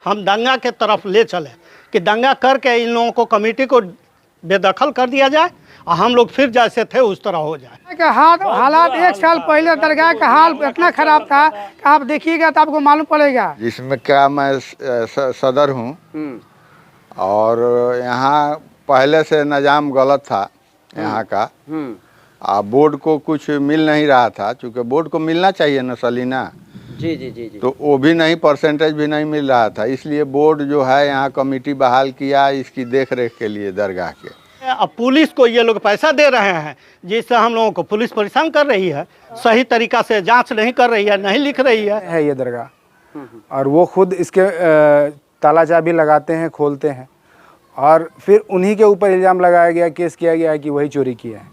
हम दंगा के तरफ ले चले कि दंगा करके इन लोगों को कमेटी को बेदखल कर दिया जाए और हम लोग फिर जैसे थे उस तरह हो जाए। हालात 1 साल पहले दरगाह का हाल इतना खराब था कि आप देखिएगा तो आपको मालूम पड़ेगा। जिसमें क्या मैं सदर हूँ और यहाँ पहले से निज़ाम गलत था यहाँ का। बोर्ड को कुछ मिल नहीं रहा था, चूँकि बोर्ड को मिलना चाहिए ना सलीना। जी जी जी जी। तो वो भी नहीं, परसेंटेज भी नहीं मिल रहा था, इसलिए बोर्ड जो है यहाँ कमेटी बहाल किया इसकी देख रेख के लिए दरगाह के। अब पुलिस को ये लोग पैसा दे रहे हैं जिससे हम लोगों को पुलिस परेशान कर रही है, सही तरीका से जांच नहीं कर रही है, नहीं लिख रही है ये दरगाह। और वो खुद इसके ताला चाबी लगाते हैं, खोलते हैं और फिर उन्हीं के ऊपर इल्ज़ाम लगाया गया, केस किया गया है कि वही चोरी किया है।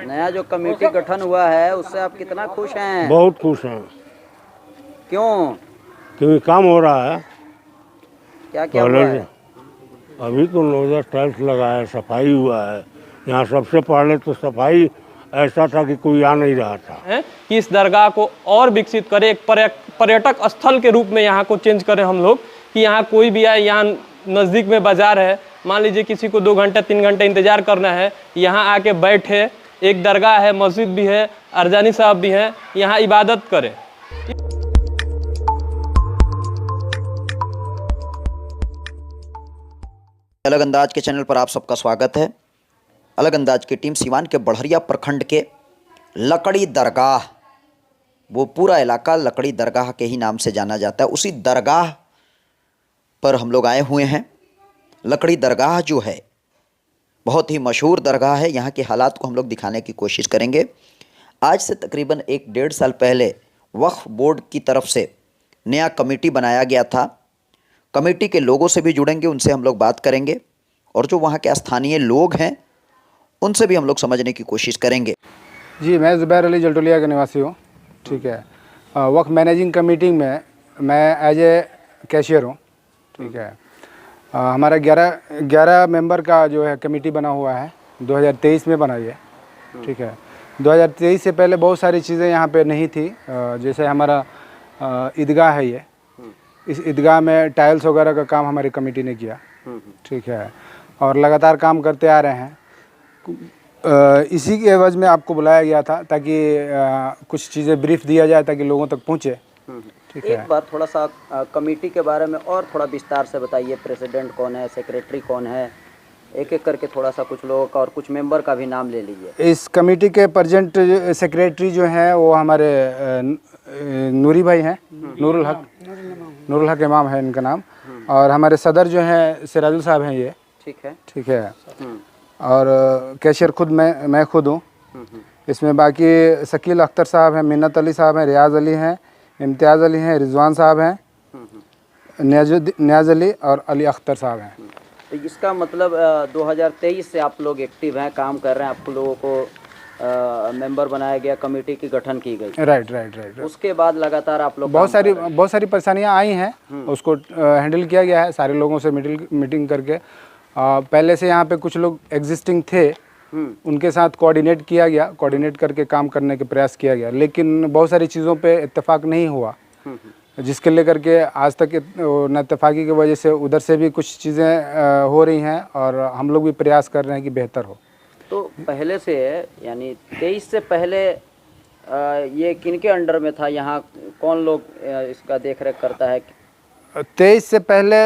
नया जो कमेटी गठन हुआ है उससे आप कितना खुश हैं? बहुत खुश हैं। क्यों? क्योंकि काम हो रहा है। क्या क्या हुआ है? अभी तो नोजर टाइल्स लगा है, सफाई हुआ है। यहाँ सबसे पहले तो सफाई ऐसा था कि कोई आ नहीं रहा था कि इस दरगाह को और विकसित करें, एक पर्यटक स्थल के रूप में यहाँ को चेंज करें हम लोग, कि यहाँ कोई भी आए, यहाँ नज़दीक में बाज़ार है, मान लीजिए किसी को 2 घंटे 3 घंटे इंतज़ार करना है, यहाँ आके बैठे, एक दरगाह है, मस्जिद भी है, अरजानी साहब भी हैं, यहाँ इबादत करें। अलग अंदाज के चैनल पर आप सबका स्वागत है। अलग अंदाज की टीम सीवान के बढ़रिया प्रखंड के लकड़ी दरगाह, वो पूरा इलाका लकड़ी दरगाह के ही नाम से जाना जाता है, उसी दरगाह पर हम लोग आए हुए हैं। लकड़ी दरगाह जो है बहुत ही मशहूर दरगाह है। यहाँ के हालात को हम लोग दिखाने की कोशिश करेंगे। आज से तकरीबन 1-1.5 साल पहले वक्फ बोर्ड की तरफ से नया कमेटी बनाया गया था। कमेटी के लोगों से भी जुड़ेंगे, उनसे हम लोग बात करेंगे और जो वहाँ के स्थानीय लोग हैं उनसे भी हम लोग समझने की कोशिश करेंगे। जी, मैं ज़ुबैर अली जलटोलिया का निवासी हूँ। ठीक है। वक्फ मैनेजिंग कमेटी में मैं एज ए कैशियर हूँ। ठीक है। हमारा 11 मेंबर का जो है कमेटी बना हुआ है, 2023 में बना ये। ठीक है। 2023 से पहले बहुत सारी चीज़ें यहाँ पे नहीं थी। जैसे हमारा ईदगाह है, ये इस ईदगाह में टाइल्स वगैरह का काम हमारी कमेटी ने किया। ठीक है। और लगातार काम करते आ रहे हैं। इसी के एवज में आपको बुलाया गया था ताकि कुछ चीज़ें ब्रीफ दिया जाए ताकि लोगों तक पहुँचे। ठीक है। एक बार थोड़ा सा कमेटी के बारे में और थोड़ा विस्तार से बताइए। प्रेसिडेंट कौन है, सेक्रेटरी कौन है, एक एक करके थोड़ा सा कुछ लोगों का और कुछ मेंबर का भी नाम ले लीजिए। इस कमेटी के प्रेजेंट सेक्रेटरी जो हैं वो हमारे नूरी भाई हैं, नूरुल हक इमाम है इनका नाम। और हमारे सदर जो हैं सिराजुल साहब हैं ये। ठीक है। ठीक है। और कैशियर खुद मैं खुद हूँ इसमें। बाकी शकील अख्तर साहब हैं, मिन्नत अली साहब हैं, रियाज अली हैं, इम्तियाज़ अली हैं, रिजवान साहब हैं, न्याज अली और अली अख्तर साहब हैं। तो इसका मतलब 2023 से आप लोग एक्टिव हैं, काम कर रहे हैं, आप लोगों को मेंबर बनाया गया, कमेटी की गठन की गई। राइट। उसके बाद लगातार आप लोग बहुत सारी परेशानियां आई हैं, उसको हैंडल किया गया है सारे लोगों से मीटिंग करके। पहले से यहाँ पे कुछ लोग एग्जिस्टिंग थे, उनके साथ कोऑर्डिनेट किया गया, कोऑर्डिनेट करके काम करने के प्रयास किया गया, लेकिन बहुत सारी चीज़ों पे इत्तेफाक नहीं हुआ, जिसके लेकर के आज तक नाइत्तेफाकी की वजह से उधर से भी कुछ चीज़ें हो रही हैं और हम लोग भी प्रयास कर रहे हैं कि बेहतर हो। तो पहले से यानी 23 से पहले ये किनके अंडर में था, यहाँ कौन लोग इसका देख रेख करता है? 23 से पहले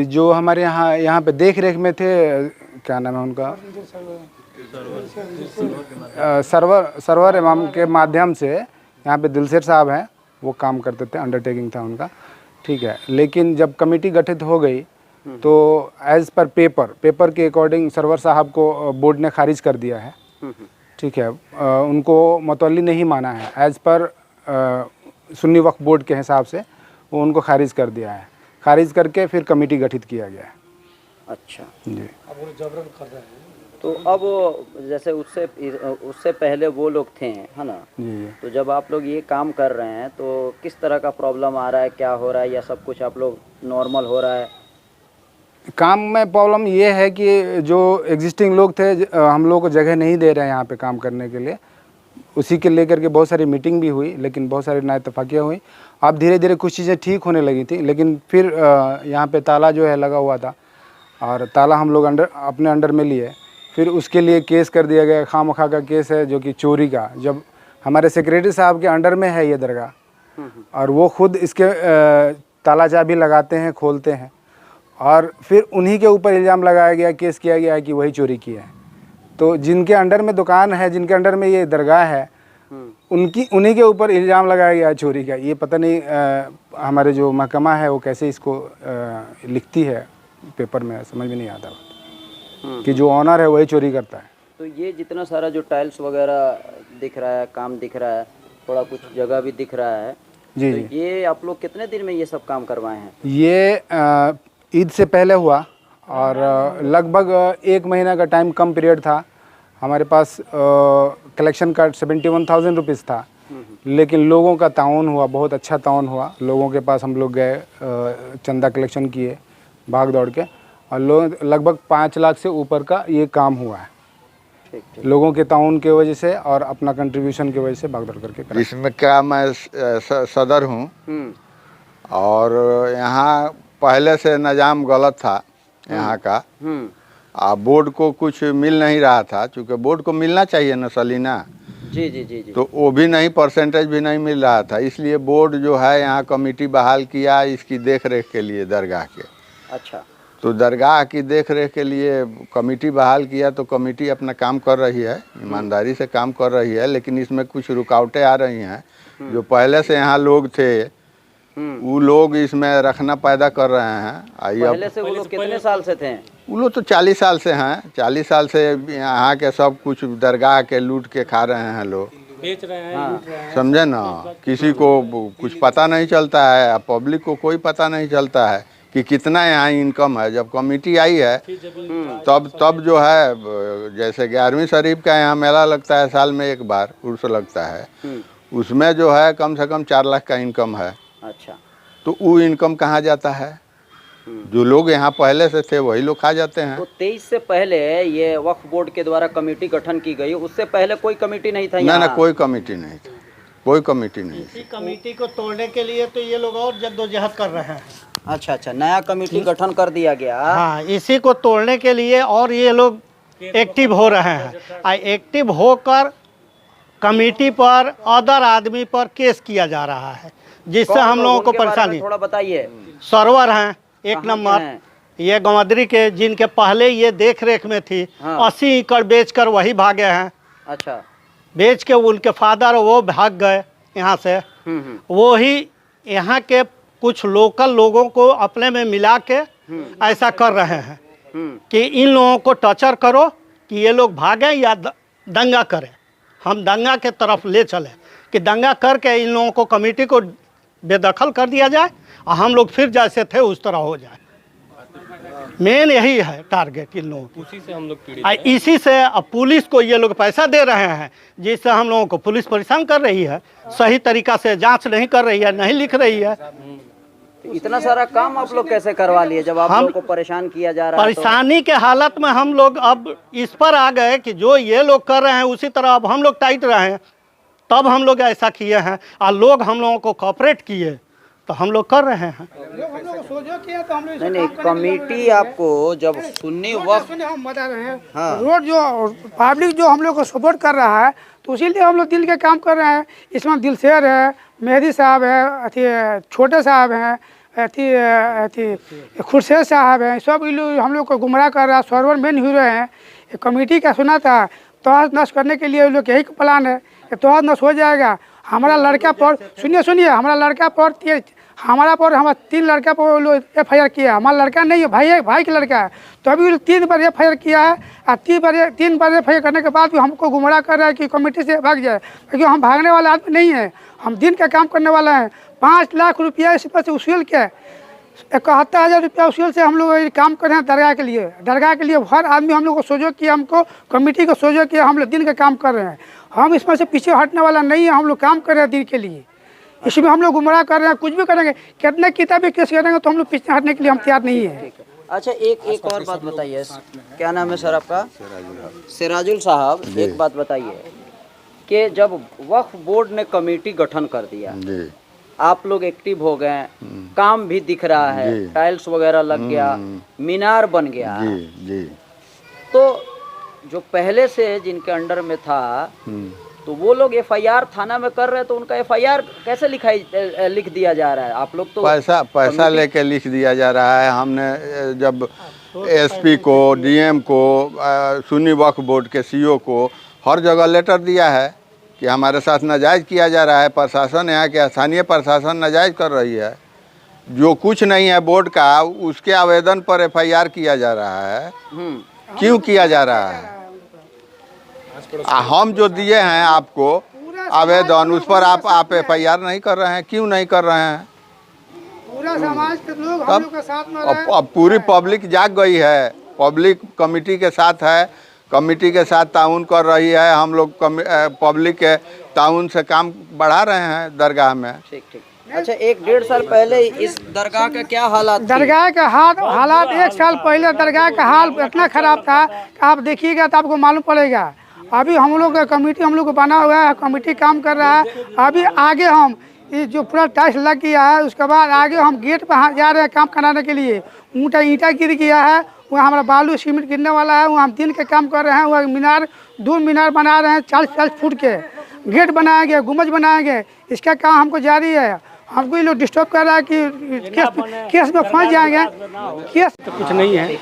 जो हमारे यहाँ पे देख रेख में थे, क्या नाम है उनका, सरवर इमाम के माध्यम से यहाँ पे दिलसेर साहब हैं, वो काम करते थे, अंडरटेकिंग था उनका। ठीक है। लेकिन जब कमेटी गठित हो गई तो एज़ पर पेपर के अकॉर्डिंग सरवर साहब को बोर्ड ने खारिज कर दिया है। ठीक है। उनको मतवल्ली नहीं माना है, एज़ पर सुन्नी वक्फ बोर्ड के हिसाब से वो उनको खारिज कर दिया है। खारिज करके फिर कमेटी गठित किया गया है। अच्छा जी। अब वो जबरन कर रहे हैं। तो अब जैसे उससे पहले वो लोग थे, है ना? जी। तो जब आप लोग ये काम कर रहे हैं तो किस तरह का प्रॉब्लम आ रहा है, क्या हो रहा है, या सब कुछ आप लोग नॉर्मल हो रहा है? काम में प्रॉब्लम ये है कि जो एग्जिस्टिंग लोग थे, हम लोग को जगह नहीं दे रहे हैं यहाँ पे काम करने के लिए। उसी के लेकर के बहुत सारी मीटिंग भी हुई, लेकिन बहुत सारी नाइतफाकियाँ हुई। अब धीरे धीरे कुछ चीज़ें ठीक होने लगी थी, लेकिन फिर यहाँ पे ताला जो है लगा हुआ था और ताला हम लोग अपने अंडर में लिए। फिर उसके लिए केस कर दिया गया, खामखा का केस है जो कि चोरी का। जब हमारे सेक्रेटरी साहब के अंडर में है ये दरगाह और वो खुद इसके ताला चाबी लगाते हैं, खोलते हैं, और फिर उन्हीं के ऊपर इल्ज़ाम लगाया गया, केस किया गया है कि वही चोरी किया है। तो जिनके अंडर में दुकान है, जिनके अंडर में ये दरगाह है, उन्हीं के ऊपर इल्ज़ाम लगाया गया है चोरी का। ये पता नहीं हमारे जो महकमा है वो कैसे इसको लिखती है पेपर में, समझ में नहीं आता कि जो ऑनर है वही चोरी करता है। तो ये जितना सारा जो टाइल्स वगैरह दिख रहा है, काम दिख रहा है, थोड़ा कुछ जगह भी दिख रहा है जी तो ये आप लोग कितने दिन में ये सब काम करवाए हैं? ये ईद से पहले हुआ और लगभग 1 महीना का टाइम कम पीरियड था। हमारे पास कलेक्शन का 71,000 रुपीज़ था, लेकिन लोगों का ताउन हुआ, बहुत अच्छा ताउन हुआ। लोगों के पास हम लोग गए, चंदा कलेक्शन किए भाग दौड़ के, और लगभग 5 लाख से ऊपर का ये काम हुआ है। ठीक। लोगों के ताउन की वजह से और अपना कंट्रीब्यूशन की वजह से भाग दौड़ करके करा। इसमें क्या मैं सदर हूँ और यहाँ पहले से निज़ाम गलत था यहाँ का। बोर्ड को कुछ मिल नहीं रहा था, चूँकि बोर्ड को मिलना चाहिए ना सलीना। जी जी जी जी। तो वो भी नहीं, परसेंटेज भी नहीं मिल रहा था। इसलिए बोर्ड जो है यहाँ कमेटी बहाल किया इसकी देख रेख के लिए दरगाह के। अच्छा। तो दरगाह की देख रेख के लिए कमेटी बहाल किया, तो कमेटी अपना काम कर रही है, ईमानदारी से काम कर रही है। लेकिन इसमें कुछ रुकावटें आ रही हैं। जो पहले से यहाँ लोग थे वो लोग इसमें रखना पैदा कर रहे हैं। पहले से वो लोग कितने साल से थे? वो लोग तो 40 साल से हैं। 40 साल से यहाँ के सब कुछ दरगाह के लूट के खा रहे हैं लोग, बेच रहे हैं, लूट रहे हैं। समझे ना। किसी को कुछ पता नहीं चलता है, पब्लिक को कोई पता नहीं चलता है कि कितना यहाँ इनकम है। जब कमेटी आई है तब जो है, जैसे 11वीं शरीफ का यहाँ मेला लगता है, साल में एक बार उर्स लगता है, उसमें जो है कम से कम 4 लाख का इनकम है। अच्छा। तो वो इनकम कहाँ जाता है? जो लोग यहाँ पहले से थे वही लोग खा जाते हैं। तो 23 से पहले ये वक्फ बोर्ड के द्वारा कमेटी गठन की गई, उससे पहले कोई कमेटी नहीं था यहाँ? ना, कोई कमेटी नहीं था, कोई कमेटी नहीं थी। इसी कमेटी को तोड़ने के लिए तो ये लोग और जद्दोजहद कर रहे हैं। अच्छा अच्छा, नया कमेटी गठन कर दिया गया। हाँ, इसी को तोड़ने के लिए और ये लोग एक्टिव हो रहे हैं। एक्टिव होकर कमेटी पर, अदर आदमी पर केस किया जा रहा है, जिससे हम लोगों को परेशानी। थोड़ा बताइए। सर्वर हैं 1 नंबर, ये गंवदरी के, जिनके पहले ये देख रेख में थी। 80 एकड़ बेचकर वही भागे हैं। अच्छा। बेच के उनके फादर वो भाग गए यहाँ से। वो ही यहाँ के कुछ लोकल लोगों को अपने में मिला के ऐसा कर रहे हैं कि इन लोगों को टॉर्चर करो कि ये लोग भागें या दंगा करें। हम दंगा के तरफ ले चले कि दंगा करके इन लोगों को, कमेटी को बेदखल कर दिया जाए और हम लोग फिर जैसे थे उस तरह हो जाए। मेन यही है टारगेट इन लोगों की। उसी से हम लोग पीड़ित। इसी से अब पुलिस को ये लोग पैसा दे रहे हैं, जिससे हम लोगों को पुलिस परेशान कर रही है। सही तरीका से जांच नहीं कर रही है, नहीं लिख रही है। तो इतना सारा काम आप लोग कैसे करवा लिए जब आप लोगों को परेशान किया जा रहा है? परेशानी के हालत में हम लोग अब इस पर आ गए कि जो ये लोग कर रहे हैं उसी तरह अब हम लोग टाइट रहे हैं, तब हम लोग ऐसा किए हैं। और लोग हम लोगों को कोऑपरेट किए तो हम लोग कर रहे हैं। नहीं, कमेटी आपको जब सुन्नी वक्त हम बता रहे हैं, रोड जो पब्लिक जो हम लोग को सपोर्ट कर रहा है, तो इसीलिए हम लोग दिल के काम कर रहे हैं। इसमें दिलशेर है, मेहदी साहब है, अथी छोटे साहब हैं, अथी खुर्शेद साहब हैं, सब लोग हम लोग को गुमराह कर रहा है। सर्वर मेन हीरो हैं। कमेटी का सुना था, तहस नश करने के लिए लोग यही प्लान है कि तहस नश हो जाएगा। हमारा लड़का पर, सुनिए, हमारा लड़का पर, हमारा 3 लड़का पर लोग FIR किया। हमारा लड़का नहीं है, भाई का लड़का है, तो अभी 3 बार FIR किया है। और 3 बार FIR करने के बाद भी हमको गुमराह कर रहा है कि कमेटी से भाग जाए, क्योंकि हम भागने वाले आदमी नहीं है, हम दिन का काम करने वाला है। 5 लाख रुपया इस पर से उसूल के 71,000 रुपया उसूल से हम लोग ये काम कर रहे हैं दरगाह के लिए। दरगाह के लिए हर आदमी हम लोग को सोचो किया, हमको कमेटी को सोचो किया, हम लोग दिन का काम कर रहे हैं। हम इसमें से पीछे हटने वाला नहीं है, हम लोग काम कर रहे हैं दिन के लिए। इसमें हम लोग गुमराह कर रहे हैं, कुछ भी करेंगे, कितने किताबी केस करेंगे तो हम लोग पीछे हटने के लिए हम तैयार नहीं है। अच्छा, एक और बात बताइए, क्या नाम है सर आपका? सिराजुल साहब, एक बात बताइए, कि जब वक्फ बोर्ड ने कमेटी गठन कर दिया, जी आप लोग एक्टिव हो गए, काम भी दिख रहा है, जी। टाइल्स वगैरह लग गया, मीनार बन गया, जी जी तो जो पहले से जिनके अंडर में था तो वो लोग एफआईआर थाना में कर रहे हैं, तो उनका एफआईआर कैसे लिख दिया जा रहा है? आप लोग तो पैसा लेके लिख दिया जा रहा है। हमने जब एसपी को, डीएम को, सुन्नी वक्फ बोर्ड के सीईओ को हर जगह लेटर दिया है कि हमारे साथ नाजायज़ किया जा रहा है। प्रशासन, यहाँ के स्थानीय प्रशासन नाजायज़ कर रही है। जो कुछ नहीं है बोर्ड का, उसके आवेदन पर एफआईआर किया जा रहा है। क्यों किया जा रहा है? हम जो दिए हैं आपको आवेदन, उस पर आप एफआईआर नहीं कर रहे हैं। क्यों नहीं कर रहे हैं? पूरा समाज के लोग हम लोग के साथ में रहे। अब पूरी पब्लिक जाग गई है, पब्लिक कमेटी के साथ है, कमेटी के साथ ताउन कर रही है। हम लोग पब्लिक के ताउन से काम बढ़ा रहे हैं दरगाह में। ठीक ठीक। अच्छा, 1-1.5 साल पहले इस दरगाह का क्या हालात थी? दरगाह का हालात 1 साल पहले दरगाह का हाल इतना खराब था कि आप देखिएगा तो आपको मालूम पड़ेगा। अभी हम लोग का कमेटी हम लोग को बना हुआ है, कमेटी काम कर रहा है। अभी आगे हम ये जो पूरा टाइल्स लग गया है, उसके बाद आगे हम गेट पर जा रहे हैं काम कराने के लिए। ईंटा गिर गया है, वहाँ हमारा बालू सीमेंट गिरने वाला है। वहाँ हम दिन के काम कर रहे हैं। वहाँ मीनार 2 मीनार बना रहे हैं 40 फुट के। गेट बनाएंगे, गुम्बज बनाएंगे, इसका काम हमको जारी है। हमको ये लोग डिस्टर्ब कर रहा है कि केस में फंस जाएंगे। केस तो कुछ नहीं है,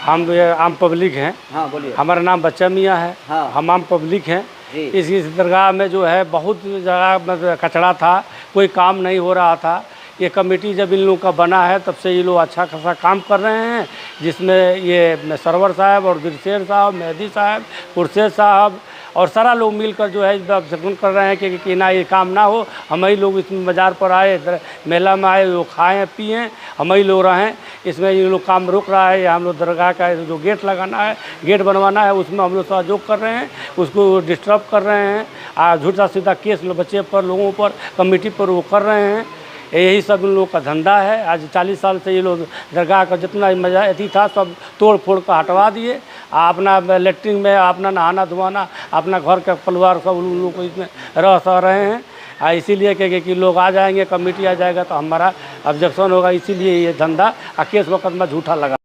हम आम पब्लिक हैं। हाँ बोलिए। हमारा नाम बच्चा मियाँ है। हाँ। हम आम पब्लिक हैं। जी। इस दरगाह में जो है बहुत जगह में कचरा था, कोई काम नहीं हो रहा था। ये कमेटी जब इन लोगों का बना है तब से ये लोग अच्छा खासा काम कर रहे हैं, जिसमें ये सरवर साहब और दिलशेर साहब, मेहदी साहब, खुर्शेद साहब और सारा लोग मिलकर जो है जतन कर रहे हैं कि ना ये काम ना हो। हम ही लोग इसमें बाज़ार पर आए, मेला में आए, लोग खाएँ पिएँ, हम ही लोग रहें। इसमें ये लोग काम रुक रहा है। हम लोग दरगाह का जो गेट लगाना है, गेट बनवाना है, उसमें हम लोग सहयोग कर रहे हैं, उसको डिस्टर्ब कर रहे हैं। झूठा सीधा केस बच्चे पर, लोगों पर, कमेटी पर वो कर रहे हैं। यही सब इन लोगों का धंधा है। आज 40 साल से ये लोग दरगाह का जितना मजा अथी था सब तोड़ फोड़ कर हटवा दिए। अपना लेटरिन में अपना नहाना धोना, अपना घर का परिवार सब उन लोग को इसमें रह सह रहे हैं। इसीलिए कि लोग आ जाएंगे, कमेटी आ जाएगा तो हमारा ऑब्जेक्शन होगा। इसीलिए ये धंधा केस मुकदमा झूठा लगा।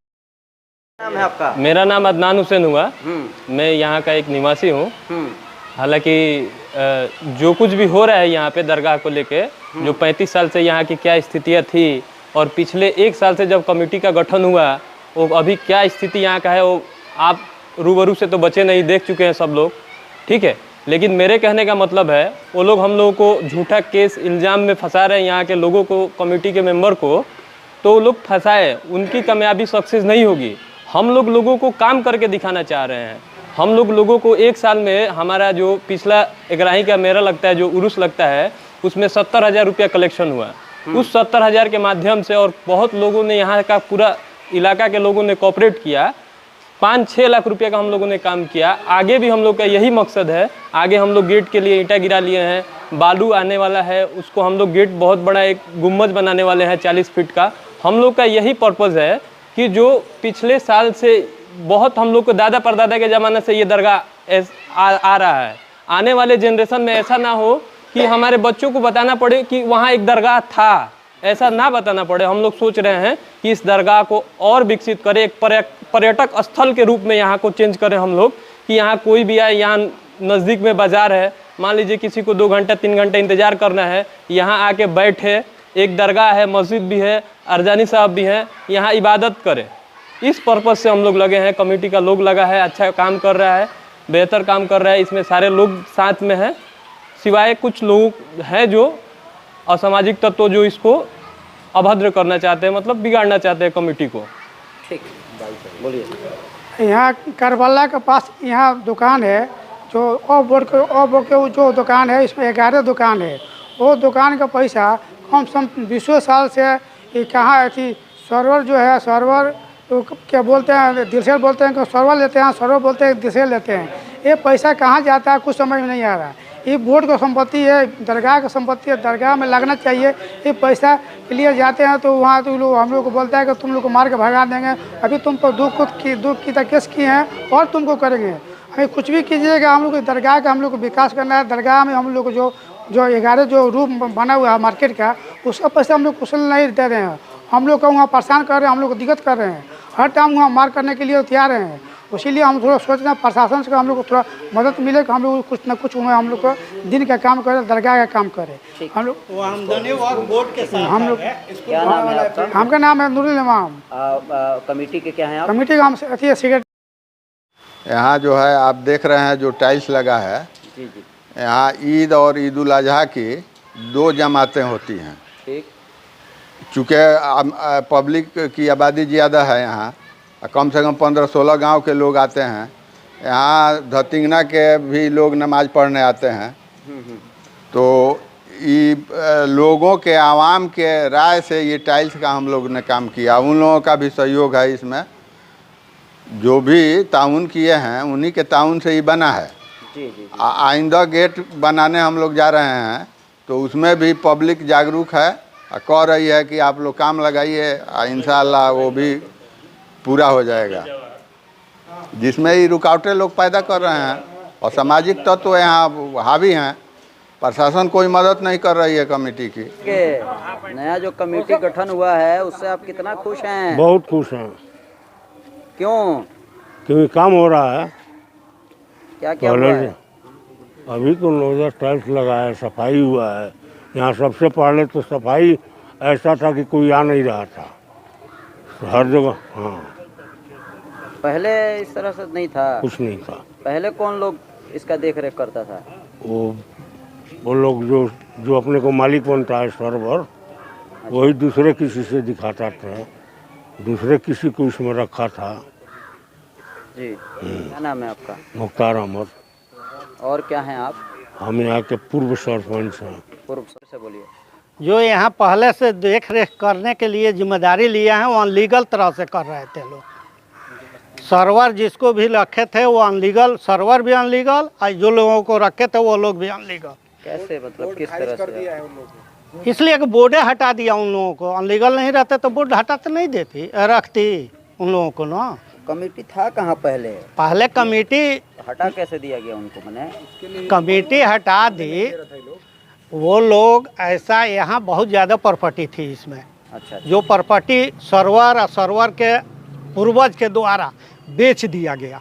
नाम है आपका? मेरा नाम अदनान हुसैन हुआ। मैं यहाँ का एक निवासी हूँ। हालांकि जो कुछ भी हो रहा है यहाँ पे दरगाह को लेके, जो 35 साल से यहाँ की क्या स्थितियाँ थी और पिछले 1 साल से जब कमेटी का गठन हुआ वो अभी क्या स्थिति यहाँ का है, वो आप रूबरू से तो बचे नहीं, देख चुके हैं सब लोग, ठीक है। लेकिन मेरे कहने का मतलब है वो लोग हम लोगों को झूठा केस इल्ज़ाम में फंसा रहे हैं यहाँ के लोगों को, कमेटी के मेंबर को। तो वो लोग फंसाए, उनकी कामयाबी सक्सेस नहीं होगी। हम लोग लोगों को काम करके दिखाना चाह रहे हैं। हम लोग लोगों को 1 साल में हमारा जो पिछला इग्राही का मेरा लगता है, जो उर्स लगता है, उसमें 70,000 रुपया कलेक्शन हुआ। उस 70,000 के माध्यम से और बहुत लोगों ने, यहाँ का पूरा इलाका के लोगों ने कोऑपरेट किया। 5-6 लाख रुपये का हम लोगों ने काम किया। आगे भी हम लोग का यही मकसद है। आगे हम लोग गेट के लिए ईंटा गिरा लिए हैं, बालू आने वाला है, उसको हम लोग गेट बहुत बड़ा एक गुम्बज बनाने वाले हैं 40 फीट का। हम लोग का यही पर्पज़ है कि जो पिछले साल से बहुत हम लोग को दादा परदादा के ज़माने से ये दरगाह आ रहा है, आने वाले जनरेशन में ऐसा ना हो कि हमारे बच्चों को बताना पड़े कि वहाँ एक दरगाह था, ऐसा ना बताना पड़े। हम लोग सोच रहे हैं कि इस दरगाह को और विकसित करें, एक पर्यटक स्थल के रूप में यहाँ को चेंज करें हम लोग, कि यहाँ कोई भी आए, यहाँ नज़दीक में बाज़ार है, मान लीजिए किसी को 2 घंटा 3 घंटा इंतज़ार करना है, यहाँ आके बैठे, एक दरगाह है, मस्जिद भी है, अरजानी साहब भी हैं, यहाँ इबादत करें। इस पर्पज़ से हम लोग लगे हैं। कमेटी का लोग लगा है, अच्छा काम कर रहा है, बेहतर काम कर रहा है। इसमें सारे लोग साथ में हैं, सिवाय कुछ लोग हैं जो असामाजिक तत्व जो इसको अभद्र करना चाहते हैं, मतलब बिगाड़ना चाहते हैं कमेटी को। ठीक, बोलिए। यहाँ करबला के पास यहाँ दुकान है, जो ऑफ बोर्ड के जो दुकान है, इसमें 11 दुकान है। वो दुकान का पैसा कम से कम 20 साल से ये कहाँ थी। सर्वर जो है, सर्वर तो क्या बोलते हैं, दिलशेर बोलते हैं कि सर्वर लेते हैं, सर्वर बोलते हैं दिलशेर लेते हैं। ये पैसा कहाँ जाता है कुछ समझ में नहीं आ रहा है। ये बोर्ड का संपत्ति है, दरगाह का संपत्ति है, दरगाह में लगना चाहिए। ये पैसा के लिए जाते हैं तो वहाँ तो लोग हम लोग को बोलता है कि तुम लोग को मार के भगा देंगे, अभी तुम पर दुख की केस किए हैं और तुमको करेंगे। हमें कुछ भी कीजिएगा, हम लोग को दरगाह का हम लोग को विकास करना है। दरगाह में हम लोग को जो 11 जो रूम बना हुआ है मार्केट का, उसका पैसा हम लोग कुशल नहीं दे रहे हैं। हम लोग को वहाँ परेशान कर रहे हैं, हम लोग को दिक्कत कर रहे हैं, हर टाइम वहाँ मार करने के लिए तैयार हैं। इसीलिए हम थोड़ा सोच रहे हैं प्रशासन से हम लोग को थोड़ा मदद मिले कि हम लोग कुछ ना कुछ हम लोग को दिन का काम करें, दरगाह का काम करें। हम लोग बोर्ड के साथ हम लोग क्या नाम है आपका? हमका नाम है नूरुल इमाम। कमेटी के क्या हैं आप? कमेटी का हम सेक्रेटरी। यहाँ जो है आप देख रहे हैं जो टाइल्स लगा है, जी जी यहाँ ईद और ईद उल अजहा की 2 जमातें होती हैं। ठीक। चूँकि पब्लिक की आबादी ज़्यादा है यहाँ, कम से कम 15-16 गांव के लोग आते हैं। यहाँ धतिंगना के भी लोग नमाज पढ़ने आते हैं। तो ये लोगों के आवाम के राय से ये टाइल्स का हम लोग ने काम किया। उन लोगों का भी सहयोग है इसमें, जो भी ताउन किए हैं उन्हीं के ताउन से ही बना है। जी जी आइंदा गेट बनाने हम लोग जा रहे हैं, तो उसमें भी पब्लिक जागरूक है, कह रही है कि आप लोग काम लगाइए, इंशाअल्लाह वो भी पूरा हो जाएगा। जिसमें ही रुकावटें लोग पैदा कर रहे हैं और सामाजिक तत्व तो यहाँ हावी हैं, प्रशासन कोई मदद नहीं कर रही है कमेटी की। नया जो कमेटी गठन हुआ है उससे आप कितना खुश हैं? बहुत खुश हैं, क्यों? क्योंकि काम हो रहा है। क्या क्या हुआ है? अभी तो नोजर टाइल्स लगा है, सफाई हुआ है। यहाँ सबसे पहले तो सफाई ऐसा था कि कोई आ नहीं रहा था हर जगह। हाँ, पहले इस तरह से नहीं था, कुछ नहीं था। पहले कौन लोग इसका देख रेख करता था? वो लोग जो अपने को मालिक बनता है सर्वर, वही दूसरे किसी से दिखाता था, दूसरे किसी को इसमें रखा था। जी क्या नाम है आपका? मुख्तार अहमद। और क्या हैं आप? हम यहाँ के पूर्व सरपंच हैं। पूर्व से बोलिए। जो यहाँ पहले से देख रेख करने के लिए जिम्मेदारी लिया है वो अनलीगल तरह से कर रहे थे लोग। सर्वर जिसको भी रखे थे वो अनलीगल, सर्वर भी अनलीगल, और जो लोगों को रखे थे वो लोग भी अनलीगल। कैसे, मतलब किस तरह से? इसलिए कि बोर्डे हटा दिया उन लोगों को। अनलीगल नहीं रहते तो बोर्ड हटाते नहीं देती, रखती उन लोगों को ना। कमेटी था कहाँ पहले? पहले कमेटी हटा कैसे दिया गया उनको? मैंने कमेटी हटा दी, वो लोग ऐसा, यहाँ बहुत ज़्यादा प्रॉपर्टी थी इसमें। अच्छा। जो प्रॉपर्टी सर्वर और सर्वर के पूर्वज के द्वारा बेच दिया गया।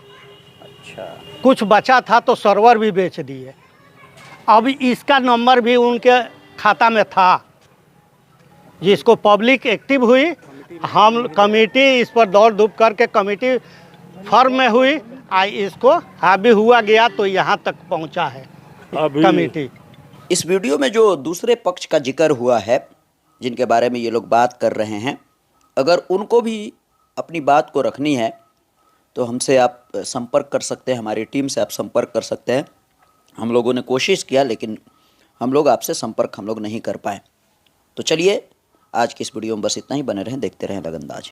अच्छा। कुछ बचा था तो सर्वर भी बेच दिए। अब इसका नंबर भी उनके खाता में था, जिसको पब्लिक एक्टिव हुई। हम कमेटी इस पर दौड़ धूप करके कमेटी फॉर्म में हुई, इसको हावी हुआ गया तो यहाँ तक पहुँचा है कमेटी। इस वीडियो में जो दूसरे पक्ष का जिक्र हुआ है, जिनके बारे में ये लोग बात कर रहे हैं, अगर उनको भी अपनी बात को रखनी है तो हमसे आप संपर्क कर सकते हैं, हमारी टीम से आप संपर्क कर सकते हैं। हम लोगों ने कोशिश किया लेकिन हम लोग आपसे संपर्क हम लोग नहीं कर पाए। तो चलिए आज की इस वीडियो में बस इतना ही। बने रहें, देखते रहें अलग अंदाज।